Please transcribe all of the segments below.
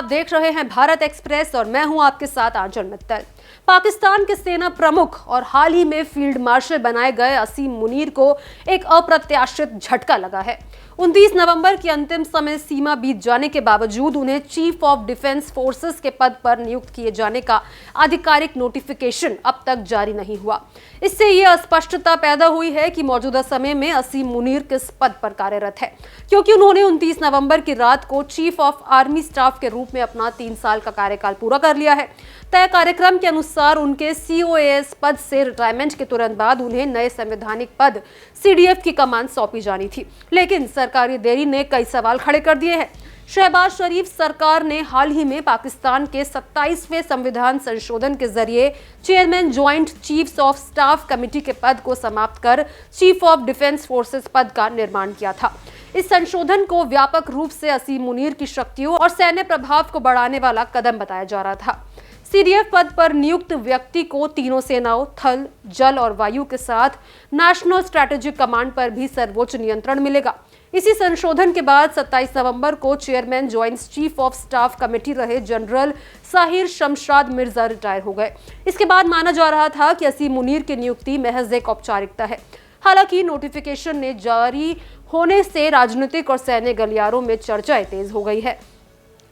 आप देख रहे हैं भारत एक्सप्रेस और मैं हूं आपके साथ आंचल मित्तल। पाकिस्तान के सेना प्रमुख और हाल ही में फील्ड मार्शल बनाए गए असीम मुनीर को एक अप्रत्याशित झटका लगा है। 29 नवंबर की अंतिम समय सीमा बीत जाने के बावजूद उन्हें चीफ ऑफ डिफेंस फोर्सेस के पद पर नियुक्त किए जाने का आधिकारिक नोटिफिकेशन अब तक जारी नहीं हुआ। इससे यह अस्पष्टता पैदा हुई है कि मौजूदा समय में असीम मुनीर किस पद पर कार्यरत है, क्योंकि उन्होंने 29 नवंबर की रात को चीफ ऑफ आर्मी स्टाफ के रूप में अपना 3 साल का कार्यकाल पूरा कर लिया है। तय कार्यक्रम के अनुसार उनके COAS पद से रिटायरमेंट के तुरंत बाद उन्हें नए संवैधानिक पद CDF की कमान सौंपी जानी थी, लेकिन सरकारी देरी ने कई सवाल खड़े कर दिए हैं। शहबाज शरीफ सरकार ने हाल ही में पाकिस्तान के 27वें संविधान संशोधन के जरिए chairman joint chiefs of staff committee के पद को समाप्त कर चीफ ऑफ डिफेंस फोर्सेस पद का निर्माण किया था। इस संशोधन को व्यापक रूप से असीम मुनीर की शक्तियों और सैन्य प्रभाव को बढ़ाने वाला कदम बताया जा रहा था। CDF पद पर नियुक्त व्यक्ति को तीनों सेनाओं थल, जल और वायु के साथ नेशनल स्ट्रेटेजिक कमांड पर भी सर्वोच्च नियंत्रण मिलेगा। इसी संशोधन के बाद 27 नवंबर को chairman joint chief of staff committee रहे जनरल साहिर शमशाद मिर्जा रिटायर हो गए। इसके बाद माना जा रहा था कि असीम मुनीर की नियुक्ति महज एक औपचारिकता है। हालांकि नोटिफिकेशन ने जारी होने से राजनीतिक और सैन्य गलियारों में चर्चाएं तेज हो गई है।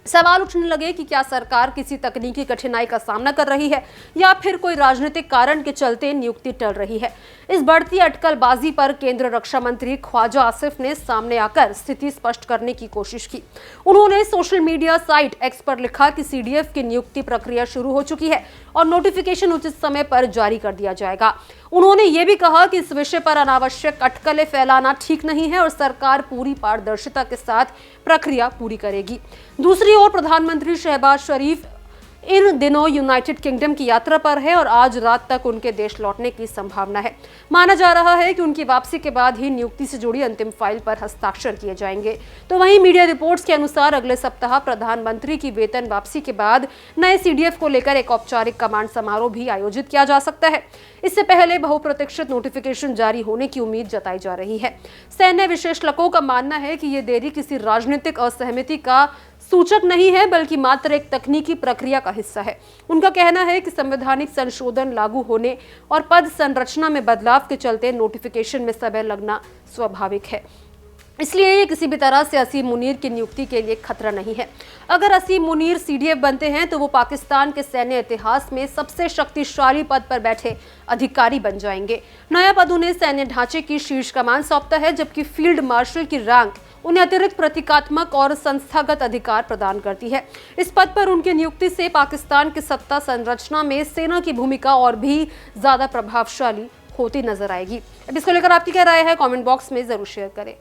सवाल उठने लगे कि क्या सरकार किसी तकनीकी कठिनाई का सामना कर रही है या फिर कोई राजनीतिक कारण के चलते नियुक्ति टल रही है। इस बढ़ती अटकलबाजी पर केंद्रीय रक्षा मंत्री ख्वाजा आसिफ ने सामने आकर स्थिति स्पष्ट करने की कोशिश की। उन्होंने सोशल मीडिया साइट X पर लिखा कि CDF की नियुक्ति प्रक्रिया शुरू हो चुकी है और नोटिफिकेशन उचित समय पर जारी कर दिया जाएगा। उन्होंने ये भी कहा कि इस विषय पर अनावश्यक अटकलें फैलाना ठीक नहीं है और सरकार पूरी पारदर्शिता के साथ प्रक्रिया पूरी करेगी। दूसरी ओर प्रधानमंत्री शहबाज शरीफ इन दिनों यूनाइटेड किंगडम की यात्रा पर है और आज रात तक उनके देश लौटने की संभावना है। माना जा रहा है कि उनकी वापसी के बाद ही नियुक्ति से जुड़ी अंतिम फाइल पर हस्ताक्षर किए जाएंगे। तो वहीं मीडिया रिपोर्ट्स के अनुसार अगले सप्ताह प्रधानमंत्री की वेतन वापसी के बाद नए CDF को लेकर एक औपचारिक कमांड समारोह भी आयोजित किया जा सकता है। इससे पहले बहुप्रतीक्षित नोटिफिकेशन जारी होने की उम्मीद जताई जा रही है। सैन्य विश्लेषकों का मानना है कि ये देरी किसी राजनीतिक असहमति का सूचक नहीं है, बल्कि मात्र एक तकनीकी प्रक्रिया का हिस्सा है। उनका कहना है कि संवैधानिक संशोधन लागू होने और पद संरचना में बदलाव के चलते नोटिफिकेशन में समय लगना स्वाभाविक है। इसलिए ये किसी भी तरह से असीम मुनीर की नियुक्ति के लिए खतरा नहीं है। अगर असीम मुनीर CDF बनते हैं तो वो पाकिस्तान के सैन्य इतिहास में सबसे शक्तिशाली पद पर बैठे अधिकारी बन जाएंगे। नया पद उन्हें सैन्य ढांचे की शीर्ष कमान सौंपता है, जबकि फील्ड मार्शल की रैंक उन्हें अतिरिक्त प्रतीकात्मक और संस्थागत अधिकार प्रदान करती है। इस पद पर उनकी नियुक्ति से पाकिस्तान की सत्ता संरचना में सेना की भूमिका और भी ज्यादा प्रभावशाली होती नजर आएगी। अब इसको लेकर आपकी क्या राय है, कमेंट बॉक्स में जरूर शेयर करें।